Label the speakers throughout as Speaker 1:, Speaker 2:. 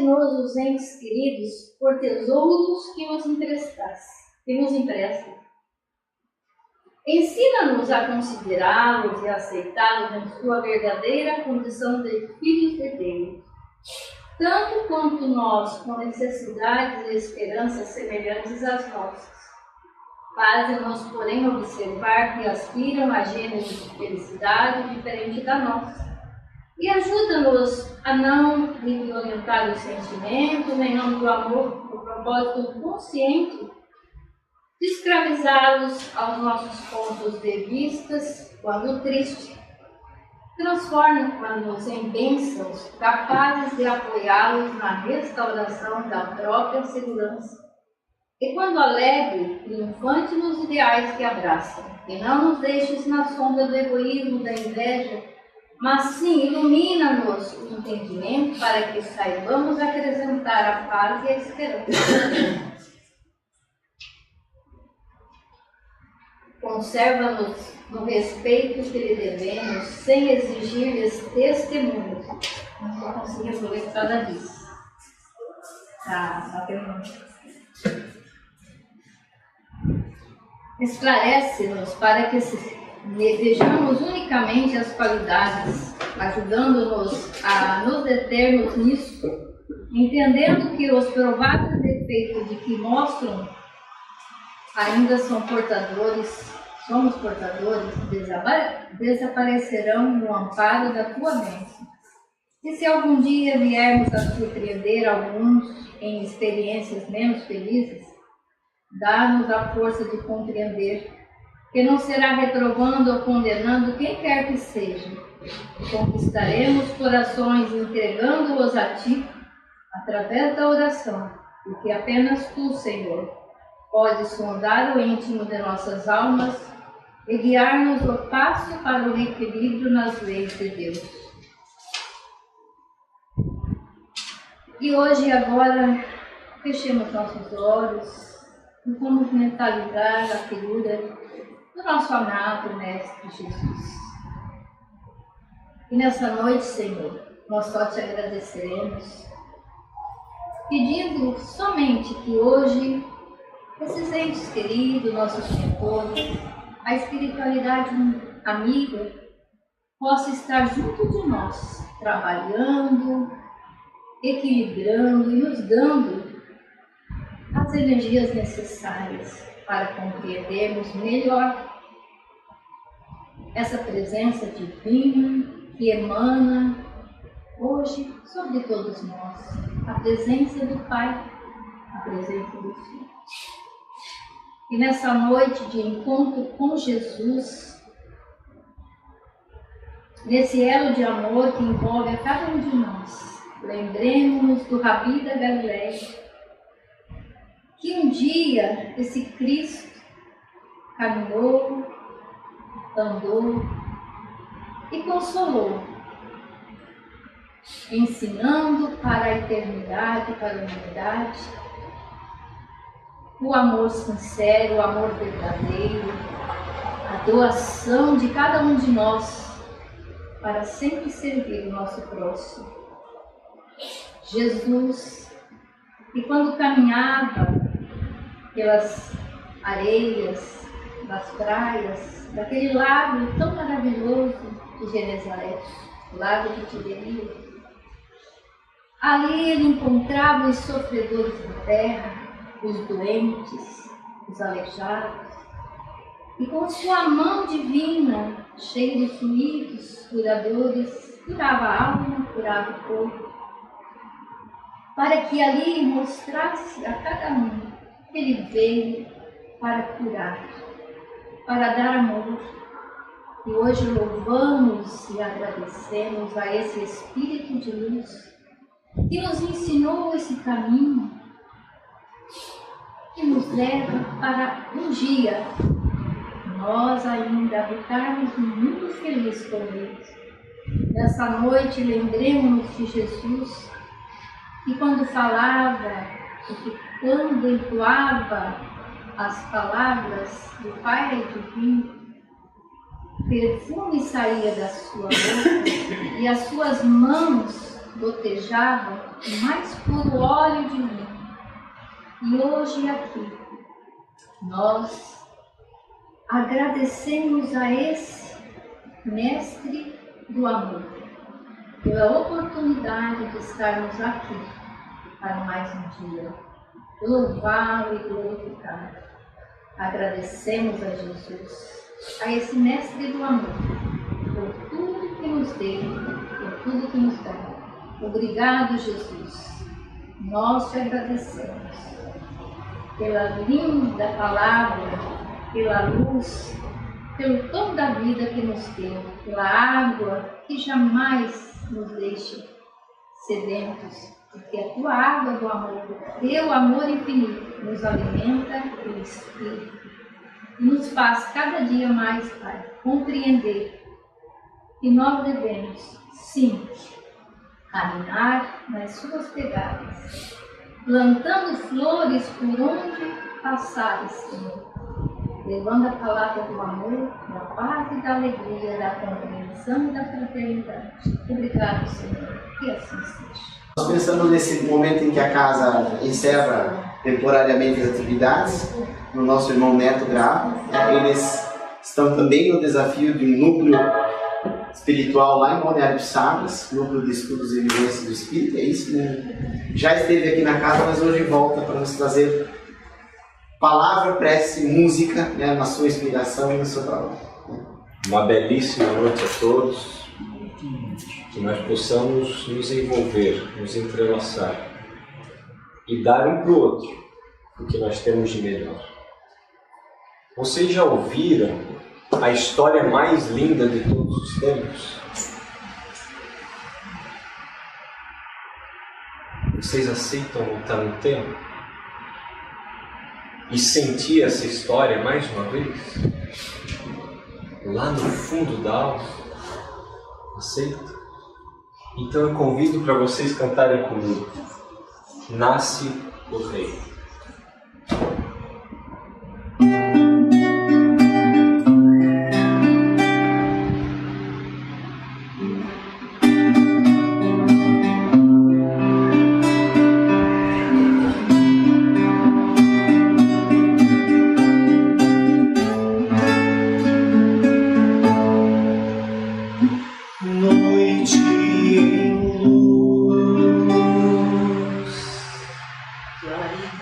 Speaker 1: concede-nos os entes queridos por tesouros que nos emprestam. Ensina-nos a considerá-los e aceitá-los em sua verdadeira condição de filhos de Deus, tanto quanto nós, com necessidades e esperanças semelhantes às nossas. Fazem-nos, porém, observar que aspiram a gêneros de felicidade diferente da nossa. E ajuda-nos a não violentar os sentimentos em nome do amor, com o propósito consciente de escravizá-los aos nossos pontos de vistas quando tristes. Transforma-nos em bênçãos capazes de apoiá-los na restauração da própria segurança. E quando alegre, triunfante nos ideais que abraçam, e não nos deixes na sombra do egoísmo, da inveja, mas sim ilumina-nos o entendimento para que saibamos acrescentar a paz e a esperança. Conserva-nos no respeito que lhe devemos, sem exigir-lhes testemunhos. Não estou conseguindo ler nada disso. Tá terminando. Esclarece-nos para que vejamos unicamente as qualidades, ajudando-nos a nos determos nisso, entendendo que os prováveis defeitos de que mostram ainda somos portadores, desaparecerão no amparo da tua bênção. E se algum dia viermos a surpreender alguns em experiências menos felizes, dá-nos a força de compreender que não será reprovando ou condenando quem quer que seja. Conquistaremos corações entregando-os a ti através da oração, porque apenas tu, Senhor, podes sondar o íntimo de nossas almas e guiar-nos o passo para o equilíbrio nas leis de Deus. E hoje e agora, fechemos nossos olhos e vamos mentalizar a figura do nosso amado Mestre Jesus. E nessa noite, Senhor, nós só te agradeceremos, pedindo somente que hoje esses entes queridos, nossos mentores, a espiritualidade amiga, possa estar junto de nós, trabalhando, equilibrando e nos dando as energias necessárias para compreendermos melhor essa presença divina que emana hoje sobre todos nós, a presença do Pai, a presença do Filho. E nessa noite de encontro com Jesus, nesse elo de amor que envolve a cada um de nós, lembremos-nos do Rabi da Galileia, que um dia esse Cristo caminhou, andou e consolou, ensinando para a eternidade, para a humanidade, o amor sincero, o amor verdadeiro, a doação de cada um de nós para sempre servir o nosso próximo. Jesus, e quando caminhava pelas areias, das praias, daquele lago tão maravilhoso de Genezaré, o lago de Tiberíades, ali ele encontrava os sofredores da terra, os doentes, os aleijados, e com sua mão divina, cheia de fluidos curadores, curava a alma, curava o corpo, para que ali mostrasse a cada um que ele veio para curar, para dar amor. E hoje louvamos e agradecemos a esse Espírito de luz que nos ensinou esse caminho, que nos leva para um dia nós ainda habitarmos um mundo feliz com Deus. Nessa noite lembremos-nos de Jesus, que quando falava, e que quando entoava as palavras do Pai Divino, perfume saía da sua boca e as suas mãos gotejava o mais puro óleo divino. E hoje aqui, nós agradecemos a esse Mestre do Amor pela oportunidade de estarmos aqui para mais um dia, louvá-lo e glorificá-lo. Agradecemos a Jesus, a esse Mestre do Amor, por tudo que nos deu, por tudo que nos dá. Obrigado, Jesus. Nós te agradecemos pela linda palavra, pela luz, pelo tom da vida que nos deu, pela água que jamais nos deixe sedentos, porque a tua água do amor, teu amor infinito, nos alimenta o espírito e nos faz cada dia mais, Pai, compreender que nós devemos, sim, caminhar nas suas pegadas, plantando flores por onde passares, Senhor, levando a palavra do amor, da paz e da alegria, da compreensão e da fraternidade. Obrigado, Senhor, que assim seja.
Speaker 2: Nós pensamos nesse momento em que a casa encerra temporariamente as atividades, no nosso irmão Neto Gravo. Eles estão também no desafio de um núcleo espiritual lá em Balneário de Sagres, núcleo de estudos e vivências do Espírito. É isso, né? Já esteve aqui na casa, mas hoje volta para nos trazer palavra, prece, música, né, na sua inspiração e no seu trabalho.
Speaker 3: Uma belíssima noite a todos, que nós possamos nos envolver, nos entrelaçar e dar um para o outro o que nós temos de melhor. Vocês já ouviram a história mais linda de todos os tempos? Vocês aceitam voltar no tempo e sentir essa história mais uma vez? Lá no fundo da alma? Aceita? Então eu convido para vocês cantarem comigo. Nasce o Rei.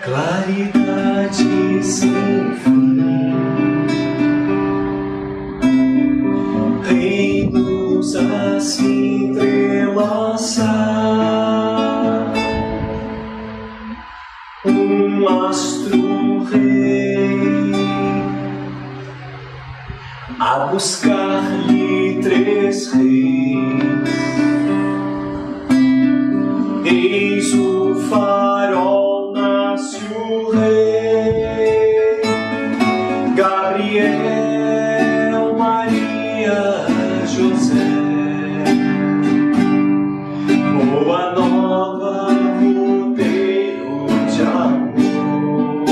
Speaker 4: Claridade sem fim, reinos a se entrelaçar, um astro rei a buscar-lhe três reis. Eis o farol, nasce o Rei. Gabriel, Maria, José, boa nova, roteiro de amor,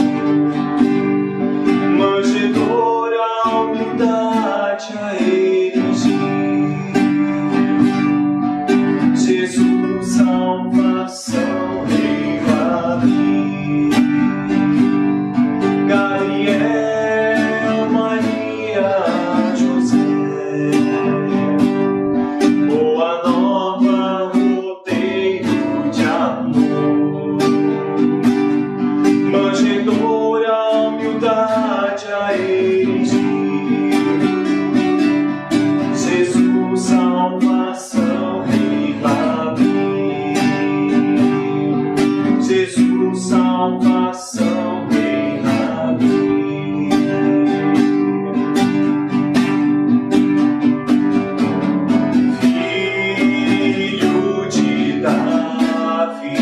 Speaker 4: manjedoura, humildade a erigir. Jesus, salvação, Rei Davi. Gabriel, Maria, José, boa nova, roteiro de amor, manjedoura, humildade a erigir. Jesus, salvação, Rei Davi. Jesus, salvação, Rei Davi. Filho de Davi,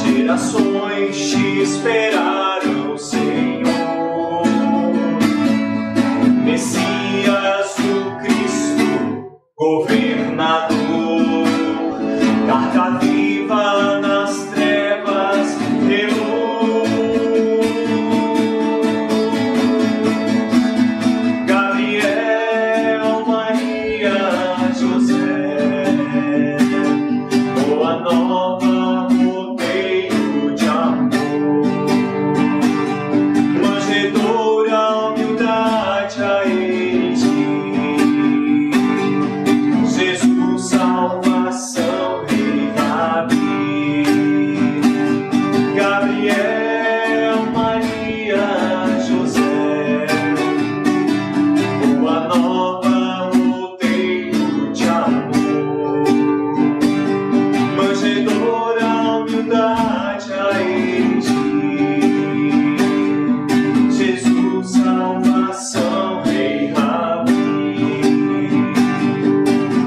Speaker 4: gerações te esperaram, Senhor. Messias, o Cristo, governador, carta viva nas trevas, reluz. Gabriel, Maria, José, nova, rodeio de amor, manjedoura, humildade a Ele, Jesus, salvação, Rei Rabi, Gabriel, Maria, José, boa nova, rodeio de amor, manjedoura, humildade a Ele, Jesus, salvação, Rei Rabi,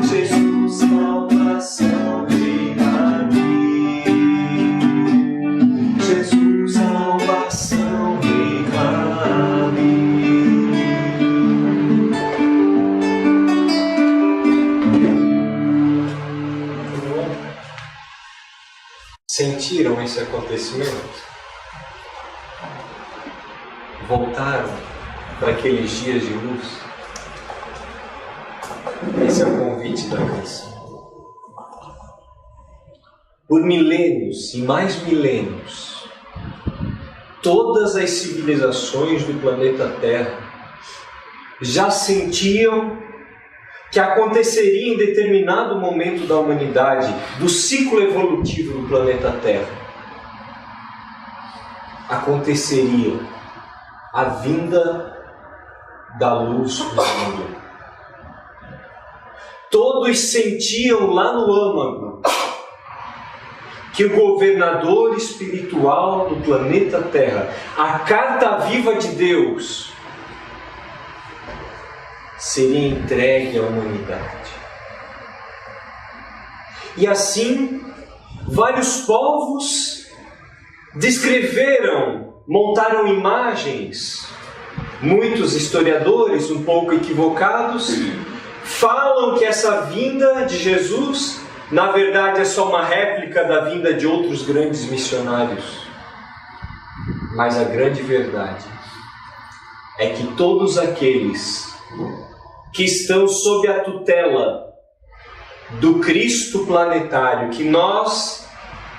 Speaker 4: Jesus, salvação, Rei Rabi, Jesus, salvação, Rei Rabi.
Speaker 3: Sentiram esse acontecimento? Voltaram para aqueles dias de luz? Esse é o convite da canção. Por milênios e mais milênios, todas as civilizações do planeta Terra já sentiam que aconteceria em determinado momento da humanidade, do ciclo evolutivo do planeta Terra. Aconteceria a vinda da luz do mundo. Todos sentiam lá no âmago que o governador espiritual do planeta Terra, a carta viva de Deus, seria entregue à humanidade. E assim, vários povos descreveram, montaram imagens. Muitos historiadores, um pouco equivocados, falam que essa vinda de Jesus, na verdade, é só uma réplica da vinda de outros grandes missionários. Mas a grande verdade é que todos aqueles que estão sob a tutela do Cristo planetário, que nós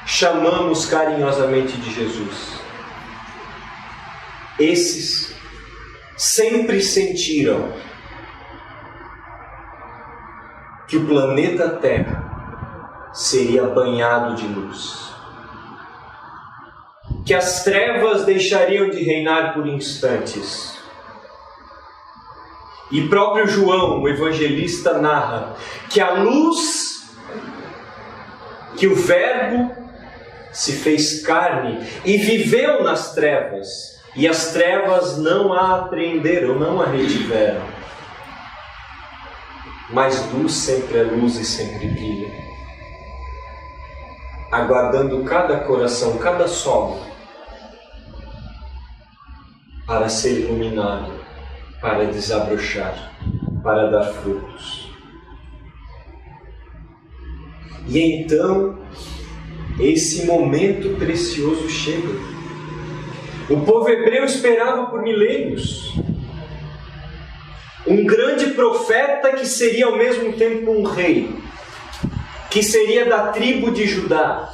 Speaker 3: chamamos carinhosamente de Jesus, esses sempre sentiram que o planeta Terra seria banhado de luz, que as trevas deixariam de reinar por instantes. E próprio João, o evangelista, narra que a luz, que o Verbo se fez carne e viveu nas trevas, e as trevas não a apreenderam, não a retiveram. Mas luz sempre é luz e sempre brilha, aguardando cada coração, cada solo, para ser iluminado, para desabrochar, para dar frutos. E então, esse momento precioso chega. O povo hebreu esperava por milênios um grande profeta que seria ao mesmo tempo um rei, que seria da tribo de Judá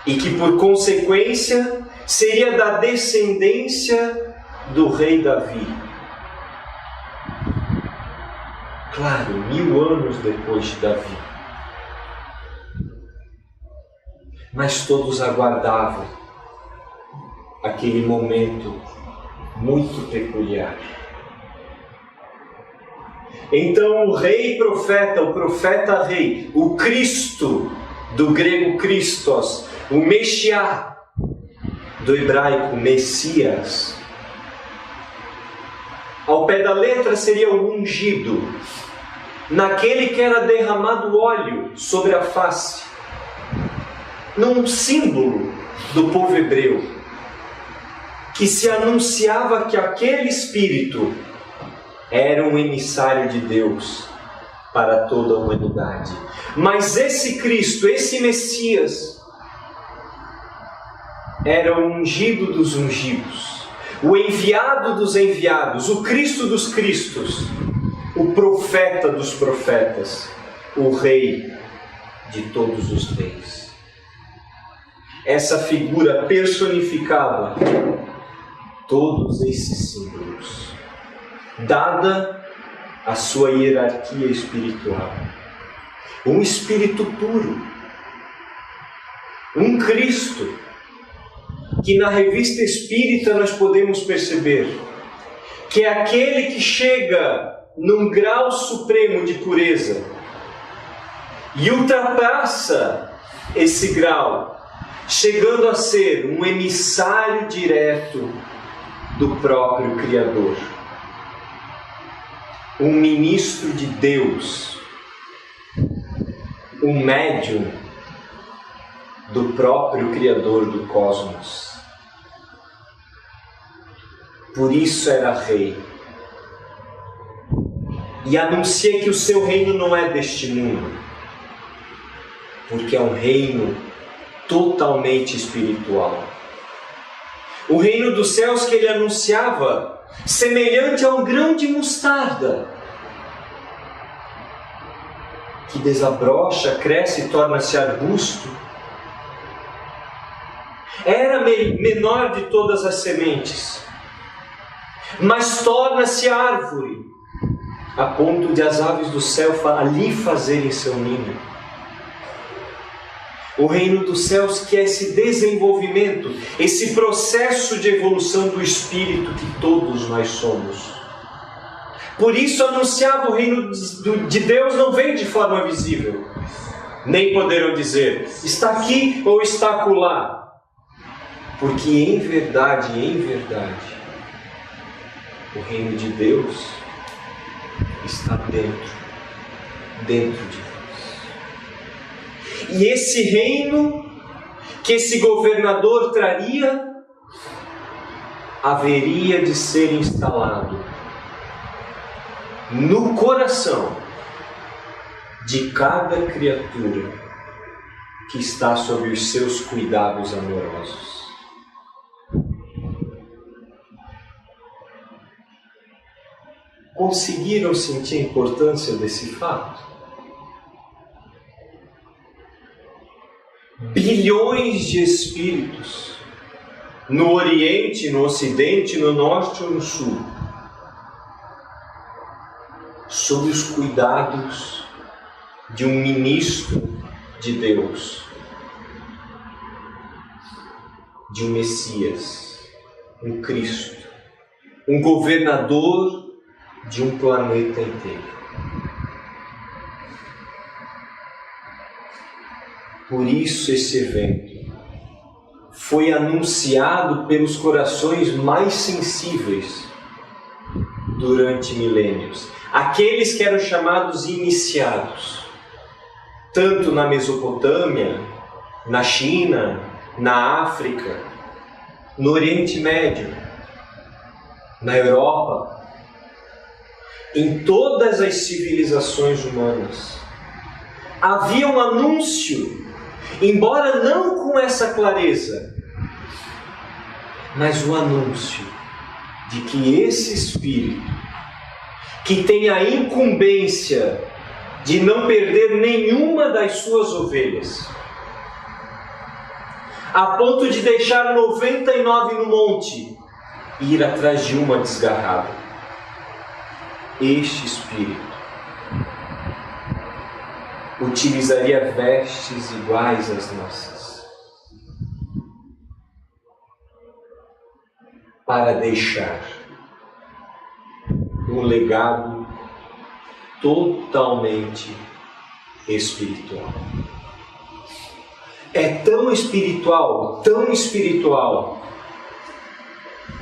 Speaker 3: e que, por consequência, seria da descendência do rei Davi. Claro, 1000 anos depois de Davi. Mas todos aguardavam aquele momento muito peculiar. Então o rei profeta, o profeta rei, o Cristo, do grego Christos, o Meshiá, do hebraico Messias, ao pé da letra seria o ungido, naquele que era derramado óleo sobre a face, num símbolo do povo hebreu, que se anunciava que aquele Espírito era um emissário de Deus para toda a humanidade. Mas esse Cristo, esse Messias, era o ungido dos ungidos, o enviado dos enviados, o Cristo dos Cristos, o profeta dos profetas, o Rei de todos os reis. Essa figura personificava todos esses símbolos, dada a sua hierarquia espiritual. Um espírito puro, um Cristo, que na revista espírita nós podemos perceber que é aquele que chega num grau supremo de pureza e ultrapassa esse grau, chegando a ser um emissário direto do próprio Criador, um ministro de Deus, um médium do próprio Criador do cosmos. Por isso era rei. E anuncia que o seu reino não é deste mundo, porque é um reino totalmente espiritual. O reino dos céus que ele anunciava, semelhante a um grão de mostarda, que desabrocha, cresce e torna-se arbusto. Era menor de todas as sementes, mas torna-se árvore, a ponto de as aves do céu ali fazerem seu ninho. O reino dos céus, que é esse desenvolvimento, esse processo de evolução do espírito que todos nós somos. Por isso anunciava o reino de Deus não vem de forma visível, nem poderão dizer, está aqui ou está acolá. Porque em verdade, o reino de Deus está dentro de nós. E esse reino que esse governador traria, haveria de ser instalado no coração de cada criatura que está sob os seus cuidados amorosos. Conseguiram sentir a importância desse fato? Bilhões de espíritos, no Oriente, no Ocidente, no Norte ou no Sul, sob os cuidados de um ministro de Deus, de um Messias, um Cristo, um governador de um planeta inteiro. Por isso esse evento foi anunciado pelos corações mais sensíveis durante milênios. Aqueles que eram chamados iniciados, tanto na Mesopotâmia, na China, na África, no Oriente Médio, na Europa, em todas as civilizações humanas, havia um anúncio, embora não com essa clareza, mas o anúncio de que esse Espírito, que tem a incumbência de não perder nenhuma das suas ovelhas, a ponto de deixar 99 no monte e ir atrás de uma desgarrada, este Espírito utilizaria vestes iguais às nossas para deixar um legado totalmente espiritual. É tão espiritual,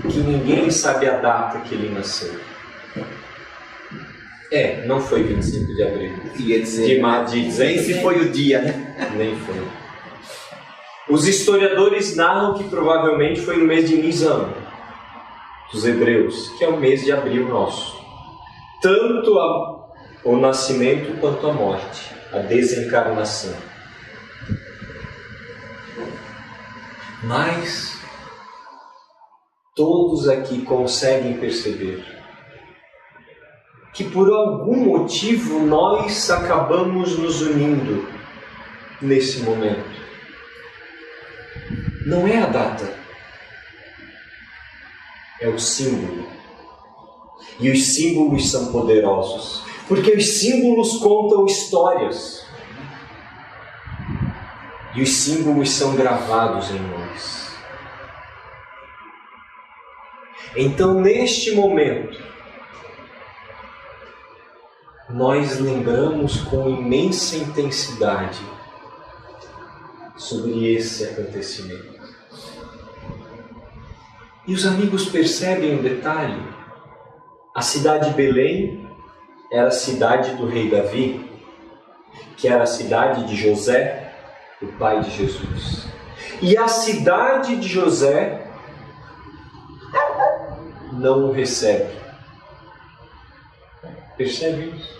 Speaker 3: que ninguém sabe a data que ele nasceu. Não foi 25 de abril.
Speaker 2: Ia dizer, nem se foi o dia, né?
Speaker 3: Nem foi. Os historiadores narram que provavelmente foi no mês de Nisan, dos hebreus, que é o mês de abril nosso. Tanto o nascimento quanto a morte, a desencarnação. Mas todos aqui conseguem perceber que por algum motivo nós acabamos nos unindo nesse momento não é a data, é o símbolo. E os símbolos são poderosos, porque os símbolos contam histórias. E os símbolos são gravados em nós. Então, neste momento, nós lembramos com imensa intensidade sobre esse acontecimento. E os amigos percebem um detalhe. A cidade de Belém era a cidade do rei Davi, que era a cidade de José, o pai de Jesus. E a cidade de José não o recebe. Percebe isso?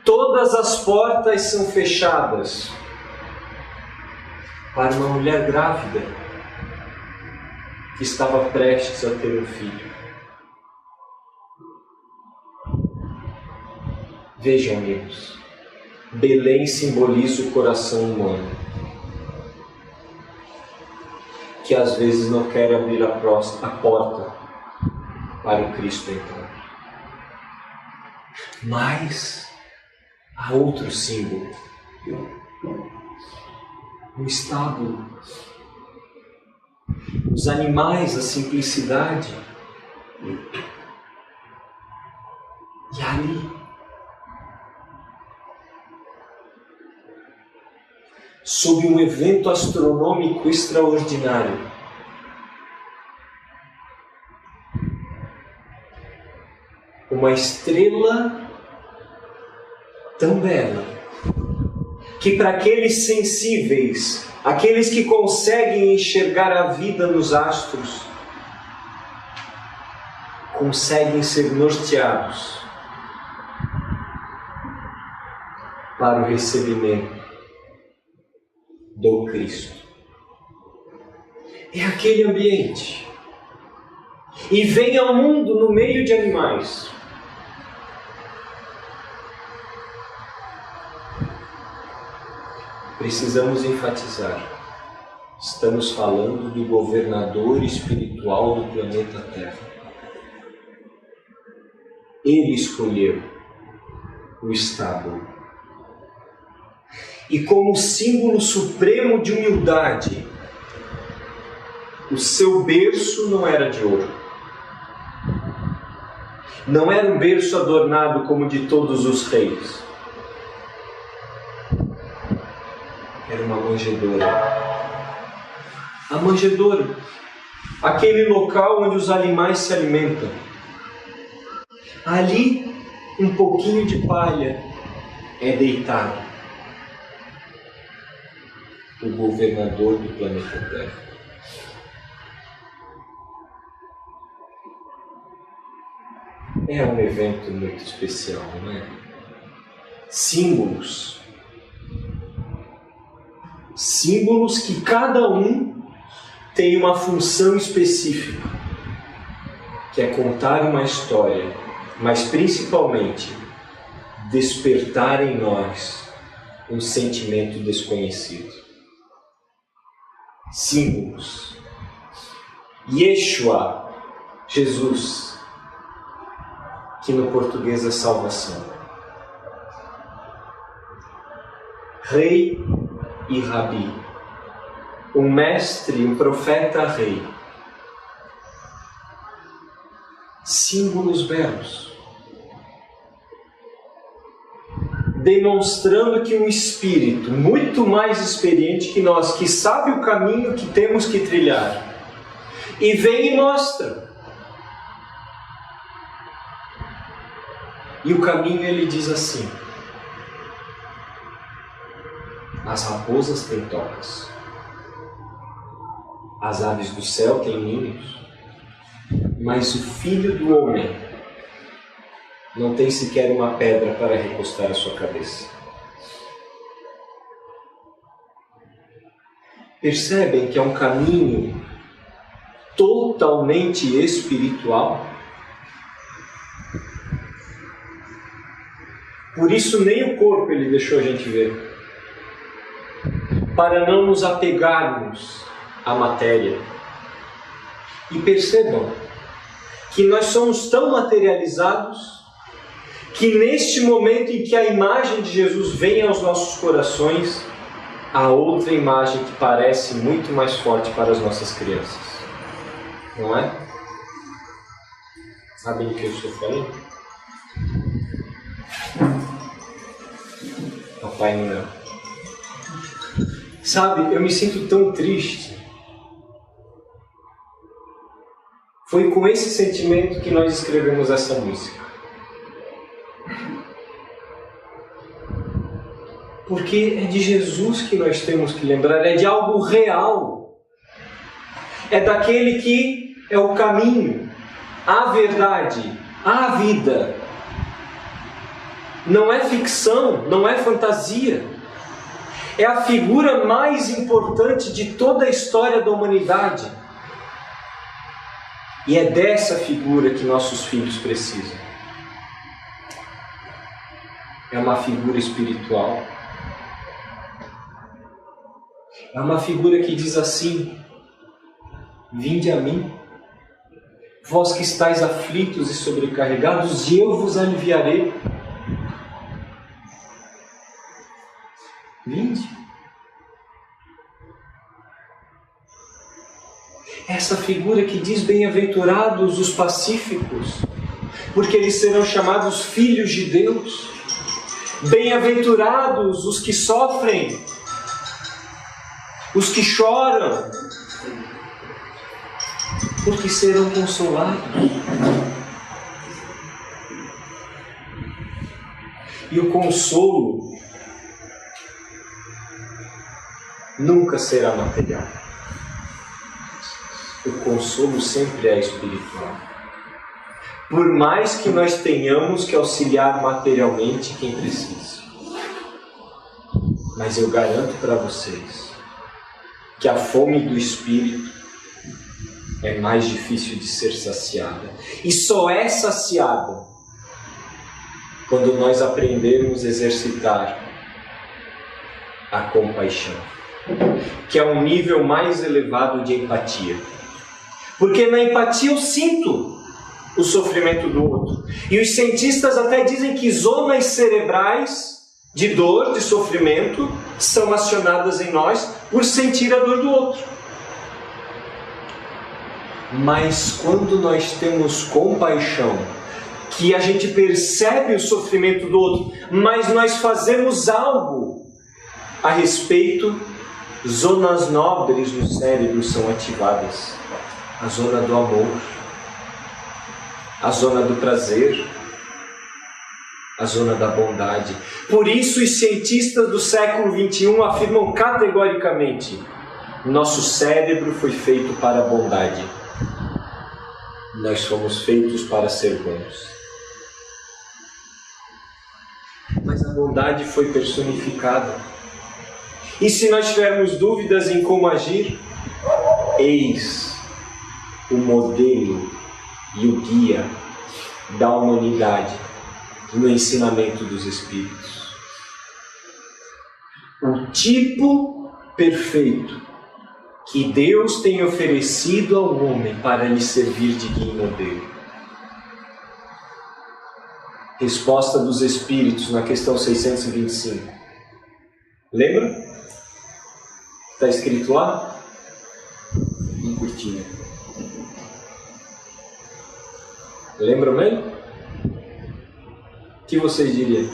Speaker 3: Todas as portas são fechadas para uma mulher grávida que estava prestes a ter um filho. Vejam, amigos, Belém simboliza o coração humano, que às vezes não quer abrir a porta para o Cristo entrar. Mas há outro símbolo, um estábulo, os animais, a simplicidade. E ali, sob um evento astronômico extraordinário, uma estrela tão bela que para aqueles sensíveis, aqueles que conseguem enxergar a vida nos astros, conseguem ser norteados para o recebimento do Cristo. É aquele ambiente. E vem ao mundo no meio de animais. Precisamos enfatizar. Estamos falando do governador espiritual do planeta Terra. Ele escolheu o estábulo. E como símbolo supremo de humildade, o seu berço não era de ouro. Não era um berço adornado como de todos os reis. Era uma manjedoura. A manjedoura, aquele local onde os animais se alimentam. Ali, um pouquinho de palha é deitado o governador do planeta Terra. É um evento muito especial, não é? Símbolos. Símbolos que cada um tem uma função específica, que é contar uma história, mas principalmente despertar em nós um sentimento desconhecido. Símbolos. Yeshua, Jesus, que no português é salvação. Rei e Rabi, um mestre, um profeta rei. Símbolos belos, demonstrando que um espírito muito mais experiente que nós, que sabe o caminho que temos que trilhar, e vem e mostra. E o caminho, ele diz assim: as raposas têm tocas, as aves do céu têm ninhos, mas o filho do homem não tem sequer uma pedra para recostar a sua cabeça. Percebem que é um caminho totalmente espiritual? Por isso nem o corpo ele deixou a gente ver. para não nos apegarmos à matéria. E percebam que nós somos tão materializados que neste momento em que a imagem de Jesus vem aos nossos corações, há outra imagem que parece muito mais forte para as nossas crianças. Não é? Sabem do que eu estou falando? Papai Noel. Sabe, eu me sinto tão triste. Foi com esse sentimento que nós escrevemos essa música. Porque é de Jesus que nós temos que lembrar, é de algo real. É daquele que é o caminho, a verdade, a vida. Não é ficção, não é fantasia. É a figura mais importante de toda a história da humanidade. E é dessa figura que nossos filhos precisam. É uma figura espiritual. É uma figura que diz assim: vinde a mim, vós que estáis aflitos e sobrecarregados, e eu vos aliviarei. Vinde. Essa figura que diz: bem-aventurados os pacíficos, porque eles serão chamados filhos de Deus. Bem-aventurados os que sofrem, os que choram, porque serão consolados. E o consolo nunca será material. O consolo sempre é espiritual. Por mais que nós tenhamos que auxiliar materialmente quem precisa. Mas eu garanto para vocês que a fome do Espírito é mais difícil de ser saciada. E só é saciada quando nós aprendermos a exercitar a compaixão, que é um nível mais elevado de empatia. Porque na empatia eu sinto o sofrimento do outro. E os cientistas até dizem que zonas cerebrais de dor, de sofrimento, são acionadas em nós por sentir a dor do outro. Mas quando nós temos compaixão, que a gente percebe o sofrimento do outro, mas nós fazemos algo a respeito, zonas nobres no cérebro são ativadas. A zona do amor, a zona do prazer, a zona da bondade. Por isso os cientistas do século XXI afirmam categoricamente: nosso cérebro foi feito para a bondade. Nós fomos feitos para ser bons. Mas a bondade foi personificada. E se nós tivermos dúvidas em como agir, eis o modelo e o guia da humanidade no ensinamento dos Espíritos. O tipo perfeito que Deus tem oferecido ao homem para lhe servir de guia e modelo. Resposta dos Espíritos na questão 625. Lembra? Está escrito lá? Em curtinha. Lembram mesmo? O que vocês diriam?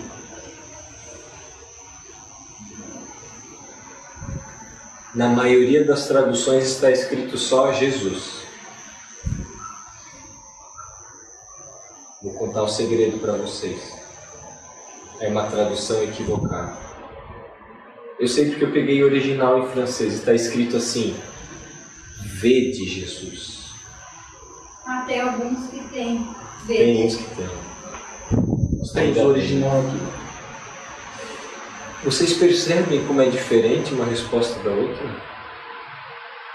Speaker 3: Na maioria das traduções está escrito só Jesus. Vou contar um segredo para vocês. É uma tradução equivocada. Eu sei porque eu peguei o original em francês. Está escrito assim: vede Jesus.
Speaker 1: Tem alguns que tem.
Speaker 3: Tem uns que tem.
Speaker 2: Temos o original aqui.
Speaker 3: Vocês percebem como é diferente uma resposta da outra?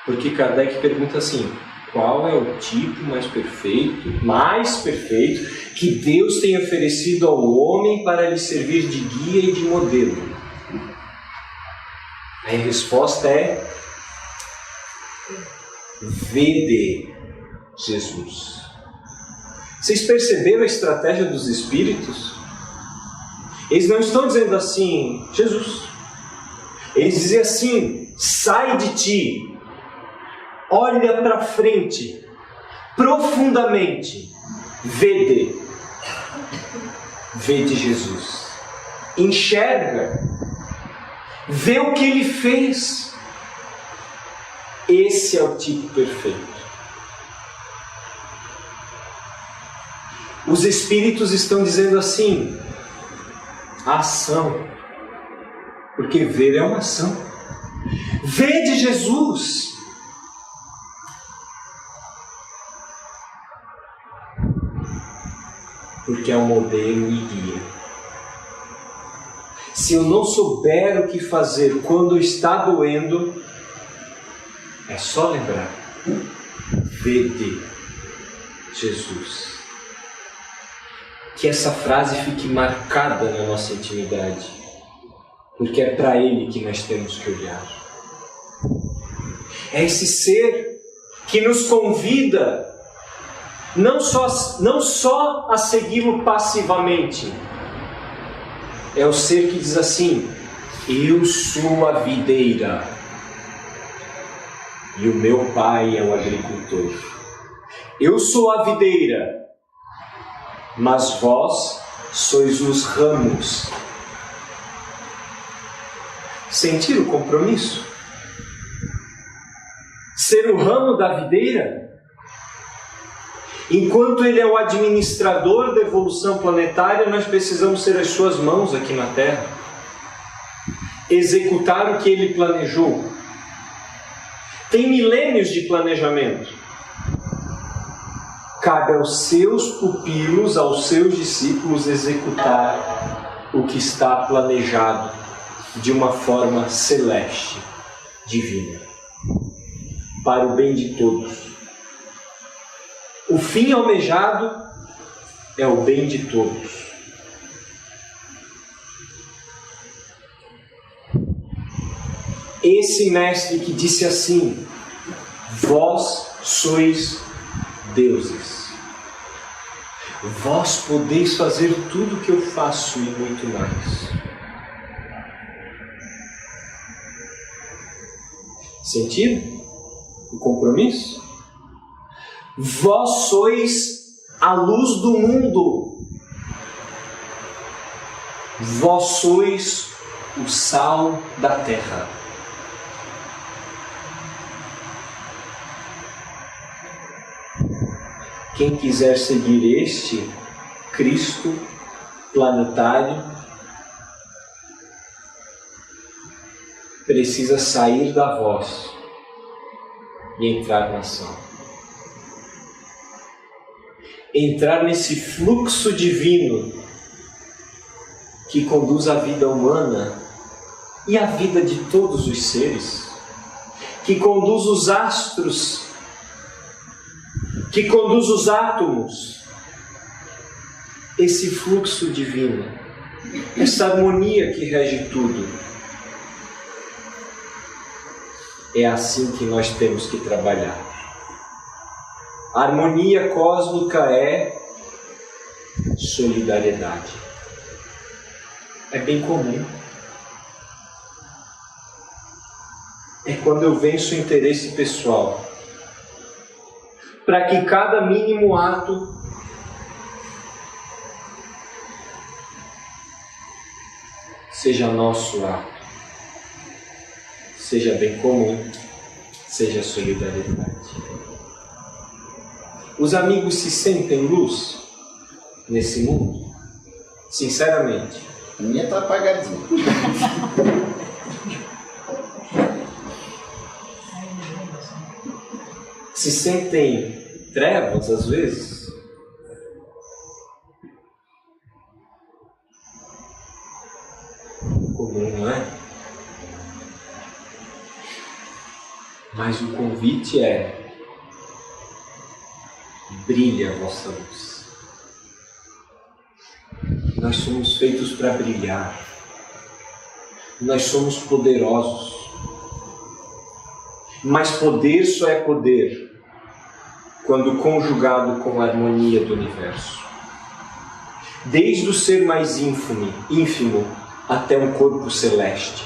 Speaker 3: Porque Kardec pergunta assim: qual é o tipo mais perfeito que Deus tem oferecido ao homem para lhe servir de guia e de modelo? Aí a resposta é: vede Jesus. Vocês perceberam a estratégia dos espíritos? Eles não estão dizendo assim, Jesus. Eles dizem assim: sai de ti, olha para frente, profundamente, vede Jesus. Enxerga, vê o que ele fez. Esse é o tipo perfeito. Os espíritos estão dizendo assim: ação, porque ver é uma ação. Vede Jesus. Porque é um modelo e guia. Se eu não souber o que fazer quando está doendo, é só lembrar: vede Jesus. Que essa frase fique marcada na nossa intimidade, porque é para Ele que nós temos que olhar. É esse ser que nos convida não só a segui-lo passivamente. É o ser que diz assim: eu sou a videira e o meu pai é o agricultor. Eu sou a videira, mas vós sois os ramos. Sentir o compromisso? Ser o ramo da videira? Enquanto ele é o administrador da evolução planetária, nós precisamos ser as suas mãos aqui na Terra. Executar o que ele planejou. Tem milênios de planejamento. Cabe aos seus pupilos, aos seus discípulos, executar o que está planejado de uma forma celeste, divina, para o bem de todos. O fim almejado é o bem de todos. Esse mestre que disse assim: vós sois deuses. Vós podeis fazer tudo o que eu faço e muito mais. Sentiram o compromisso? Vós sois a luz do mundo. Vós sois o sal da terra. Quem quiser seguir este Cristo planetário precisa sair da voz e entrar na ação. Entrar nesse fluxo divino que conduz a vida humana e a vida de todos os seres, que conduz os astros, que conduz os átomos. Esse fluxo divino, essa harmonia que rege tudo. É assim que nós temos que trabalhar. A harmonia cósmica é solidariedade. É bem comum. É quando eu venço o interesse pessoal, para que cada mínimo ato seja nosso ato, seja bem comum, seja solidariedade. Os amigos se sentem luz nesse mundo? Sinceramente.
Speaker 2: A minha está apagadinha.
Speaker 3: Se sentem trevas às vezes? Comum, não é? Mas o convite é: brilhe a vossa luz. Nós somos feitos para brilhar. Nós somos poderosos. Mas poder só é poder quando conjugado com a harmonia do universo. Desde o ser mais ínfimo até um corpo celeste.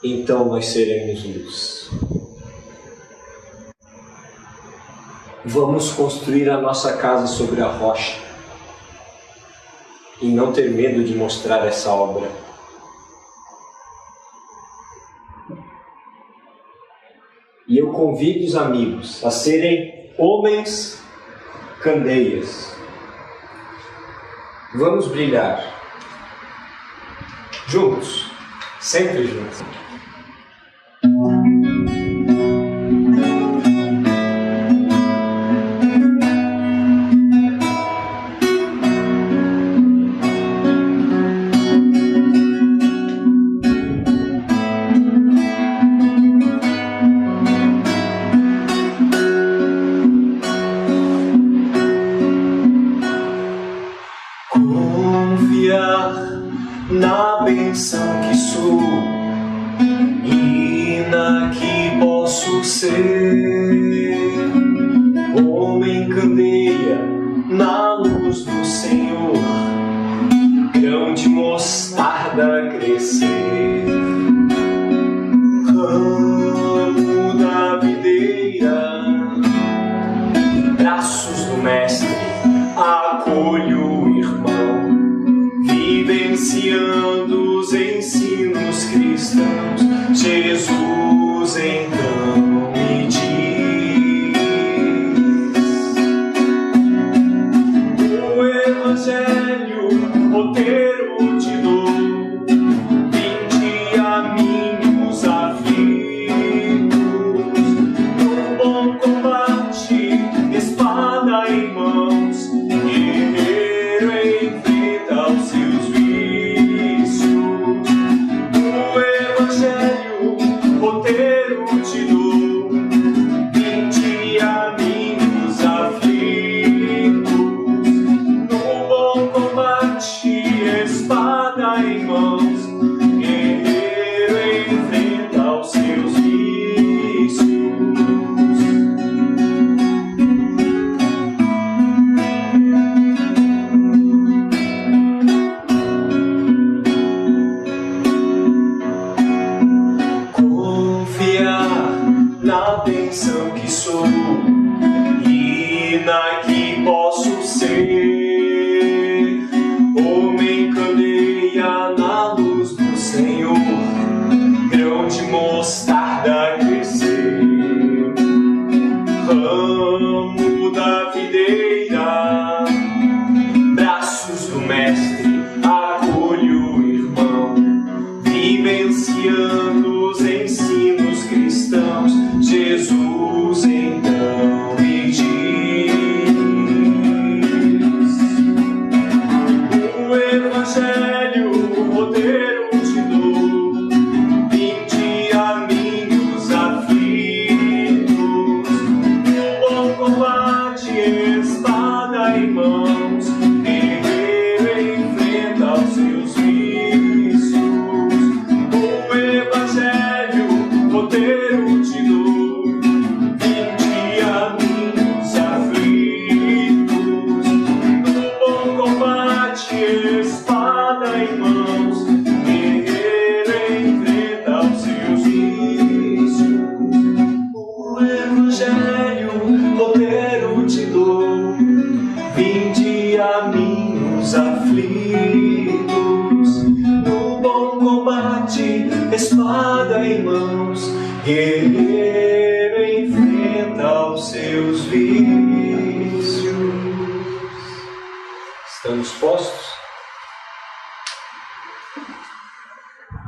Speaker 3: Então nós seremos luz. Vamos construir a nossa casa sobre a rocha e não ter medo de mostrar essa obra. E eu convido os amigos a serem homens candeias. Vamos brilhar. Juntos. Sempre juntos.
Speaker 4: Na bênção que sou e na que posso ser, homem candeia na luz do Senhor, grão de mostarda crescer, ramo da videira, braços do Mestre, acolho o irmão, vivenciando os ensinos cristãos. Jesus então me diz: o Evangelho, roteiro te dou, vinde a mim os aflitos, no bom combate, espada em mãos, guerreiro enfrenta os seus vícios. O Evangelho, roteiro te dou, vinde a mim os aflitos, no bom combate, espada em mãos, guerreiro enfrenta os seus vícios. Na bênção que sou e na que posso ser, homem candeia na luz do Senhor, grão de mostarda crescer, ramo da videira, braços do Mestre, acolho o irmão, vivenciando os ensinos cristãos. Jesus então me diz: o Evangelho, o roteiro te dou, vinde a mim os aflitos, no bom combate, espada em mãos, guerreiro enfrenta os seus vícios. O Evangelho, roteiro te dou, espada em mãos, guerreiro enfrenta os seus vícios. O Evangelho, roteiro te dou, vinde a mim os aflitos, no bom combate, espada em mãos, guerreiro enfrenta os seus vícios.
Speaker 3: Estamos postos?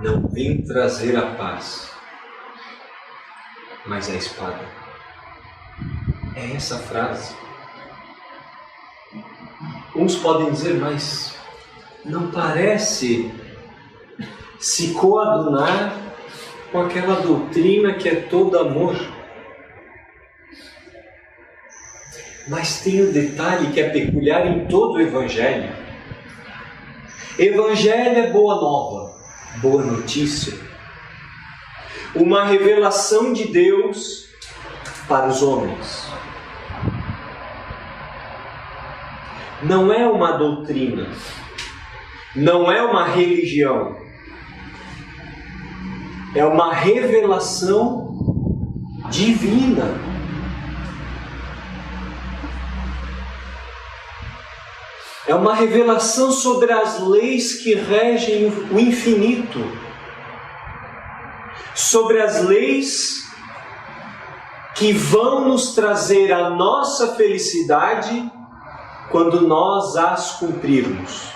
Speaker 3: Não vim trazer a paz, mas a espada. É essa frase. Uns podem dizer, mas não parece se coadunar com aquela doutrina que é todo amor. Mas tem um detalhe que é peculiar em todo o Evangelho. Evangelho é boa nova, boa notícia. uma revelação de Deus para os homens. Não é uma doutrina, não é uma religião, é uma revelação divina. É uma revelação sobre as leis que regem o infinito, sobre as leis que vão nos trazer a nossa felicidade quando nós as cumprirmos.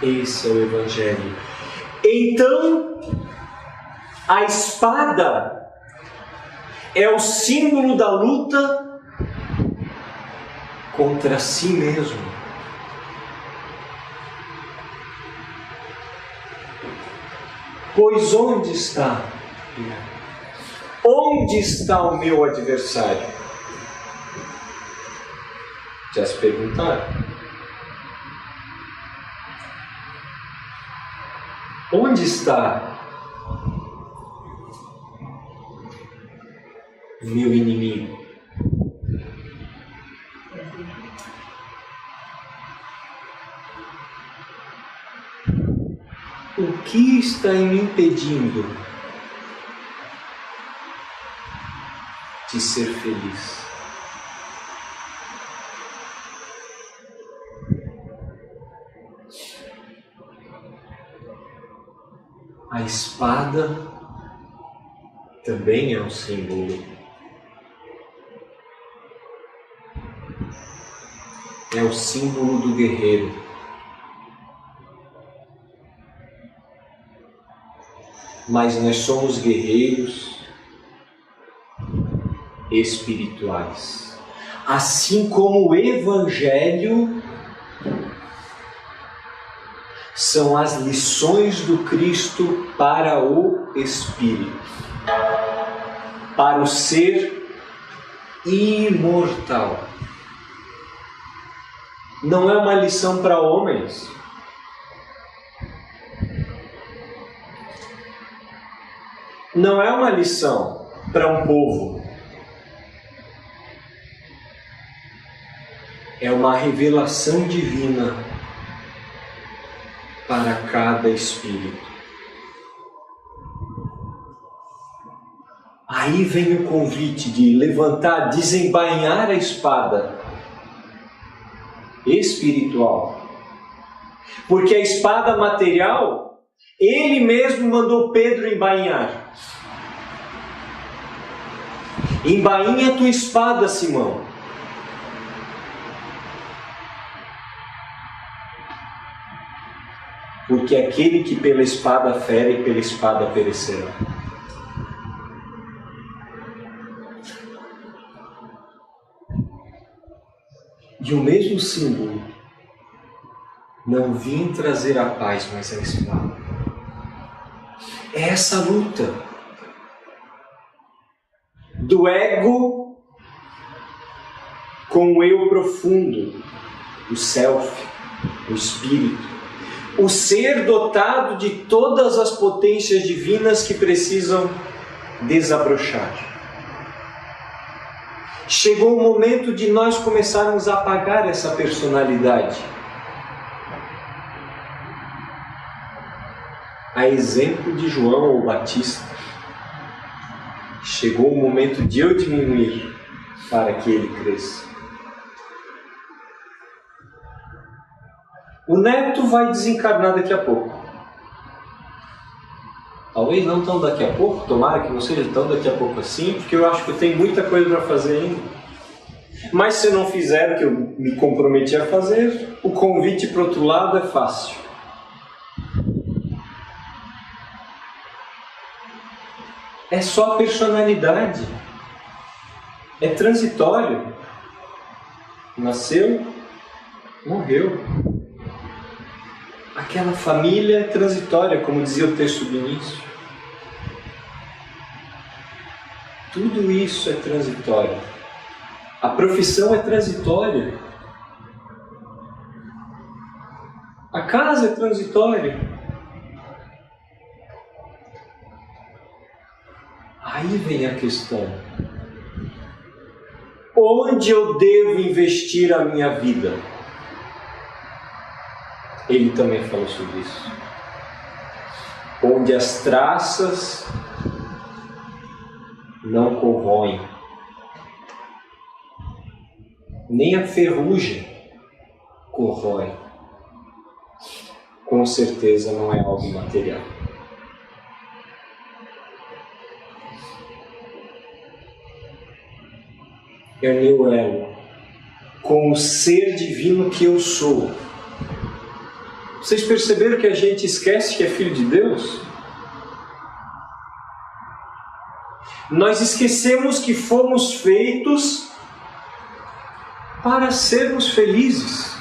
Speaker 3: Esse é o Evangelho. Então, a espada é o símbolo da luta contra si mesmo. Pois onde está? Onde está o meu adversário? Já se perguntaram? Onde está o meu inimigo? O que está me impedindo de ser feliz? A espada também é um símbolo. É o símbolo do guerreiro. Mas nós somos guerreiros espirituais. Assim como o Evangelho são as lições do Cristo para o Espírito, para o ser imortal. Não é uma lição para homens. Não é uma lição para um povo. É uma revelação divina para cada espírito. Aí vem o convite de levantar, desembainhar a espada espiritual. Porque a espada material, ele mesmo mandou Pedro embainhar. Embainha a tua espada, Simão. Porque aquele que pela espada fere, pela espada perecerá. E o mesmo símbolo, não vim trazer a paz, mas a espada. É essa luta do ego com o eu profundo, o self, o espírito, o ser dotado de todas as potências divinas que precisam desabrochar. Chegou o momento de nós começarmos a apagar essa personalidade. A exemplo de João o Batista, chegou o momento de eu diminuir para que ele cresça. O neto vai desencarnar daqui a pouco. Talvez não tão daqui a pouco, tomara que não seja tão daqui a pouco assim, porque eu acho que eu tenho muita coisa para fazer ainda. Mas se eu não fizer o que eu me comprometi a fazer, o convite para o outro lado é fácil. É só a personalidade. É transitório. Nasceu, morreu. Aquela família é transitória, como dizia o texto do início. Tudo isso é transitório. A profissão é transitória. A casa é transitória. Aí vem a questão: onde eu devo investir a minha vida? Ele também falou sobre isso. Onde as traças não corroem, nem a ferrugem corrói, com certeza não é algo material. É o meu elo com o ser divino que eu sou. Vocês perceberam que a gente esquece que é filho de Deus? Nós esquecemos que fomos feitos para sermos felizes.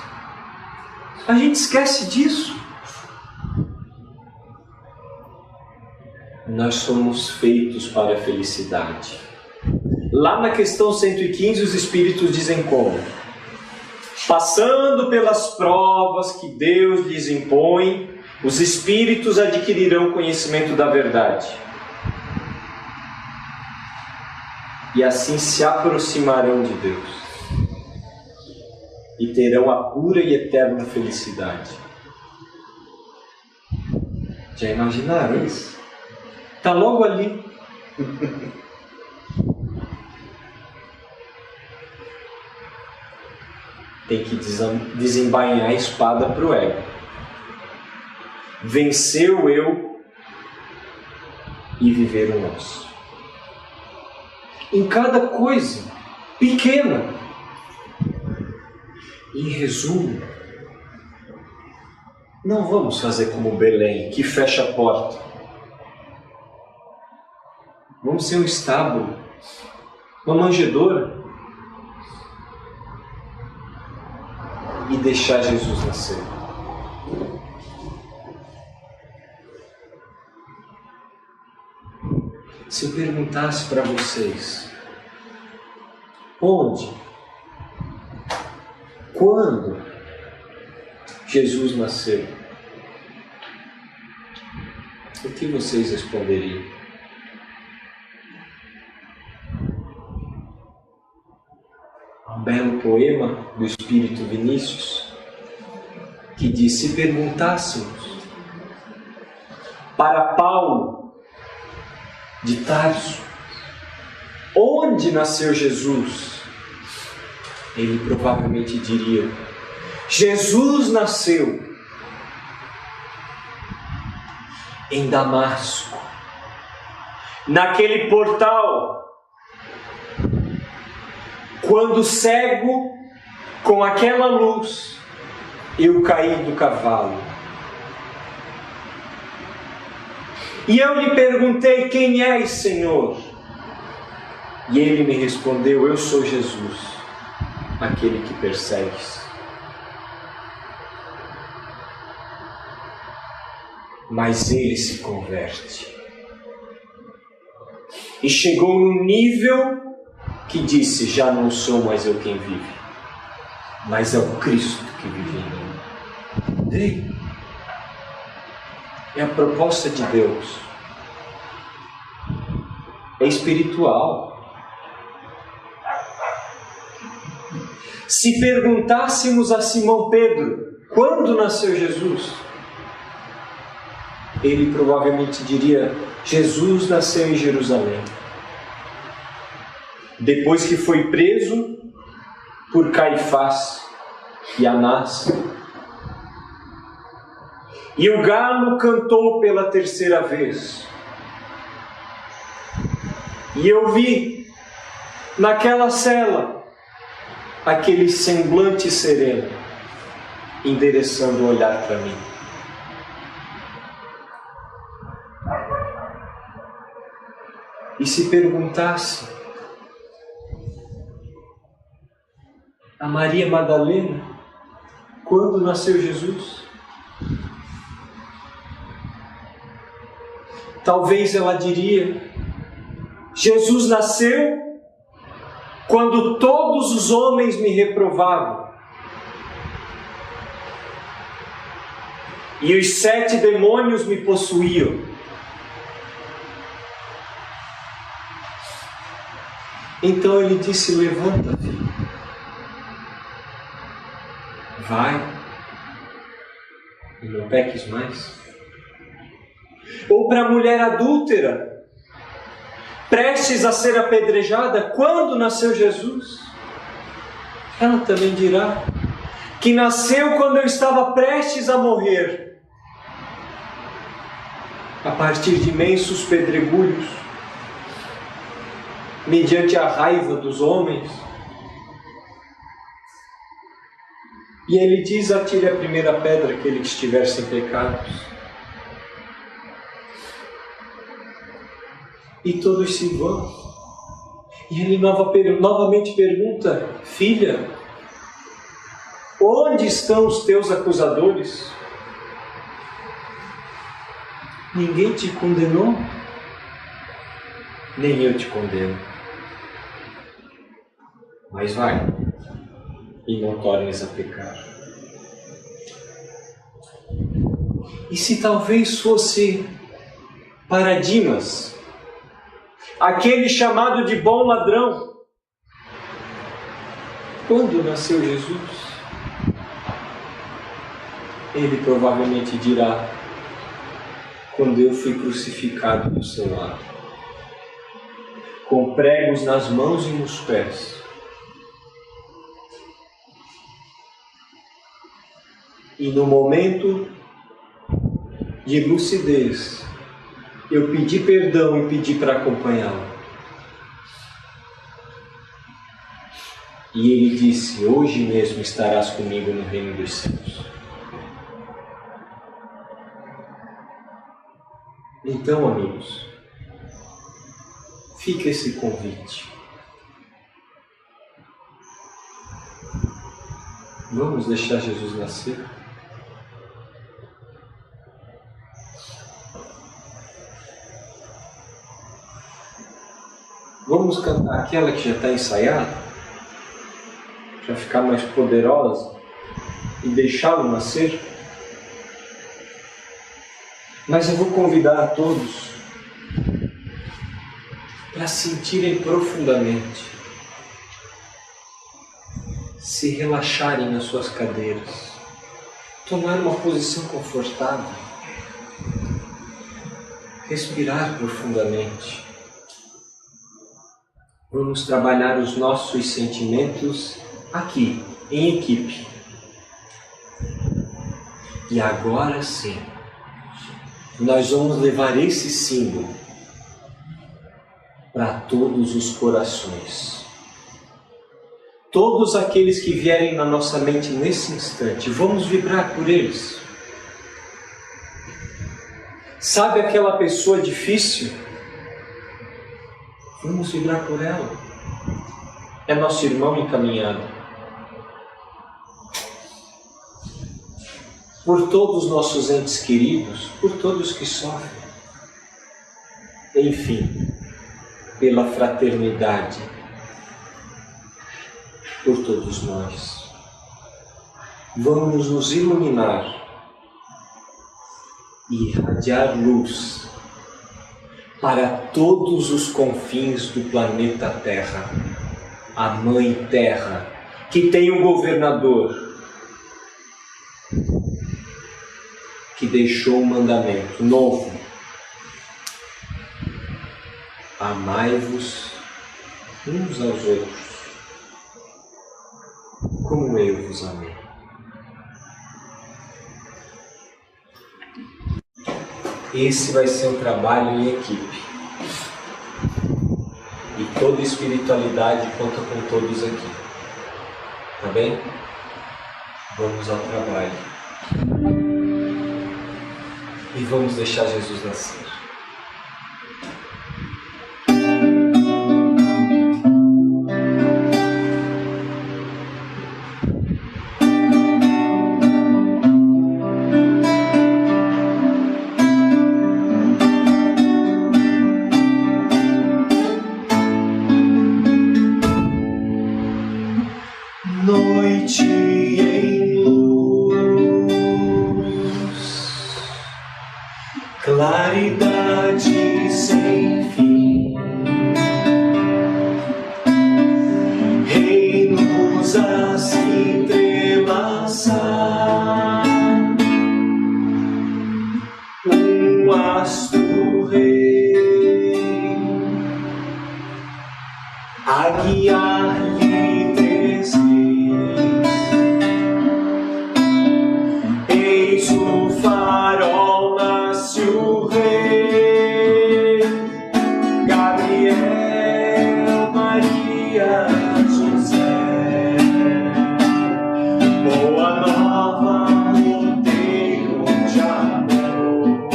Speaker 3: A gente esquece disso. Nós somos feitos para a felicidade. Lá na questão 115, os Espíritos dizem como? Passando pelas provas que Deus lhes impõe, os Espíritos adquirirão conhecimento da verdade. E assim se aproximarão de Deus. E terão a pura e eterna felicidade. Já imaginaram isso? Está logo ali. Tem que desembainhar a espada para o ego. Vencer o eu e viver o nosso. Em cada coisa pequena. Em resumo, não vamos fazer como Belém, que fecha a porta. Vamos ser um estábulo, uma manjedoura, e deixar Jesus nascer. Se eu perguntasse para vocês, onde, quando Jesus nasceu, o que vocês responderiam? Um belo poema do Espírito Vinícius que diz: se perguntássemos para Paulo de Tarso onde nasceu Jesus, ele provavelmente diria: Jesus nasceu em Damasco, naquele portal, quando cego com aquela luz eu caí do cavalo. E eu lhe perguntei: quem és, Senhor? E ele me respondeu: eu sou Jesus, aquele que persegues. Mas ele se converte. E chegou num nível que disse: já não sou mais eu quem vive, mas é o Cristo que vive em mim. É a proposta de Deus. É espiritual. Se perguntássemos a Simão Pedro quando nasceu Jesus, ele provavelmente diria: Jesus nasceu em Jerusalém, depois que foi preso por Caifás e Anás. E o galo cantou pela terceira vez. E eu vi naquela cela aquele semblante sereno endereçando o olhar para mim. E se perguntasse a Maria Madalena quando nasceu Jesus, talvez ela diria: Jesus nasceu quando todos os homens me reprovavam e os 7 demônios me possuíam. Então ele disse: levanta, filho. Vai. E não peques mais. Ou para a mulher adúltera, prestes a ser apedrejada, quando nasceu Jesus, ela também dirá que nasceu quando eu estava prestes a morrer, a partir de imensos pedregulhos, mediante a raiva dos homens. E ele diz: atire a primeira pedra aquele que estiver sem pecados. E todos se vão. E ele novamente pergunta: filha, onde estão os teus acusadores? Ninguém te condenou? Nem eu te condeno. Mas vai, e não tornes a pecar. E se talvez fosse para Dimas, aquele chamado de bom ladrão, quando nasceu Jesus, ele provavelmente dirá: quando eu fui crucificado do seu lado, com pregos nas mãos e nos pés. E no momento de lucidez, eu pedi perdão e pedi para acompanhá-lo. E ele disse: hoje mesmo estarás comigo no reino dos céus. Então, amigos, fica esse convite. Vamos deixar Jesus nascer? Vamos cantar aquela que já está ensaiada, para ficar mais poderosa e deixá-lo nascer? Mas eu vou convidar a todos para sentirem profundamente, se relaxarem nas suas cadeiras, tomar uma posição confortável, respirar profundamente. Vamos trabalhar os nossos sentimentos aqui, em equipe. E agora sim, nós vamos levar esse símbolo para todos os corações. Todos aqueles que vierem na nossa mente nesse instante, vamos vibrar por eles. Sabe aquela pessoa difícil? Vamos vibrar por ela. É nosso irmão encaminhado. Por todos os nossos entes queridos, por todos que sofrem. Enfim, pela fraternidade, por todos nós. Vamos nos iluminar e irradiar luz para todos os confins do planeta Terra, a Mãe Terra, que tem um governador, que deixou um mandamento novo: amai-vos uns aos outros, como eu vos amei. Esse vai ser um trabalho em equipe. E toda espiritualidade conta com todos aqui. Tá bem? Vamos ao trabalho. E vamos deixar Jesus nascer.
Speaker 4: Noite em luz, claridade sem fim, um astro rei a guiar-lhe 3 reis. Eis o farol, nasce o rei. Gabriel, Maria, José. Boa nova, rodeio de amor.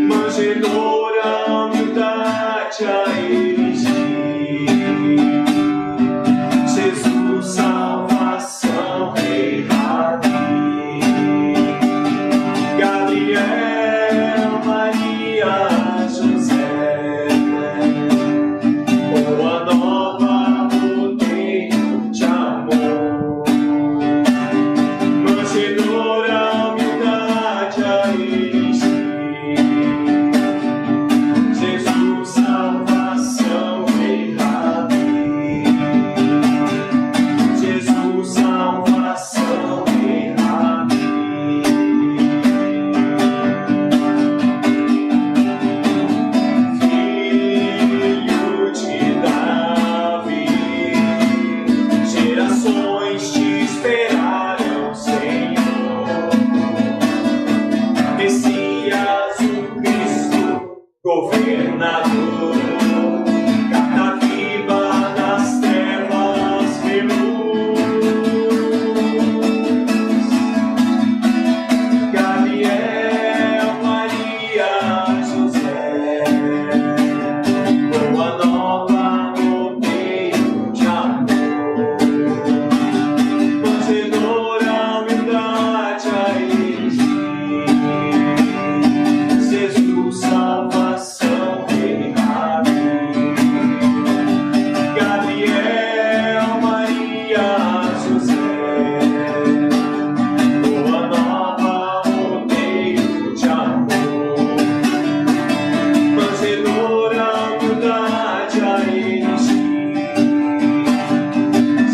Speaker 4: Manjedoura, humildade a erigir. Jesus, salvação, Rei Rabi. Gabriel, Maria, José. Boa nova, rodeio de amor. Manjedoura, humildade a erigir. Jesus, salvação, Rei Rabi. Jesus, salvação, Rei Rabi. Filho de Davi, gerações te esperaram, Senhor. Messias, o Cristo, governador, carta viva nas trevas, reluz. Gabriel, Maria, José. Boa nova, rodeio de amor. Manjedoura, humildade a erigir. Jesus, salvação, Rei Rabi. Gabriel, Maria, José. Boa nova, rodeio de amor. Manjedoura, humildade a erigir.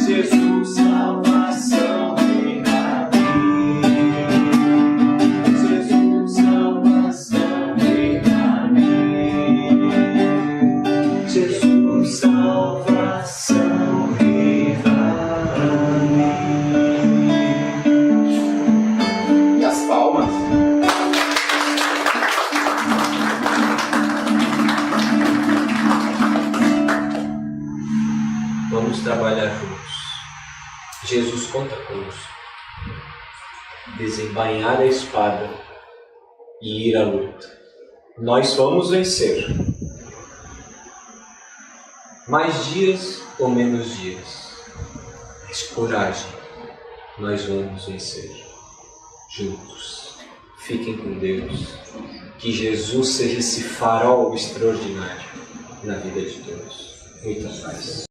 Speaker 4: Jesus, salvação, Rei Rabi. Jesus, salvação, Rei Rabi. Jesus, salvação, Rei Rabi.
Speaker 2: E as palmas?
Speaker 3: Vamos trabalhar juntos. Jesus conta conosco. Desembainhar a espada e ir à luta. Nós vamos vencer. Mais dias ou menos dias. Mas coragem. Nós vamos vencer. Juntos. Fiquem com Deus. Que Jesus seja esse farol extraordinário na vida de todos. Muita paz.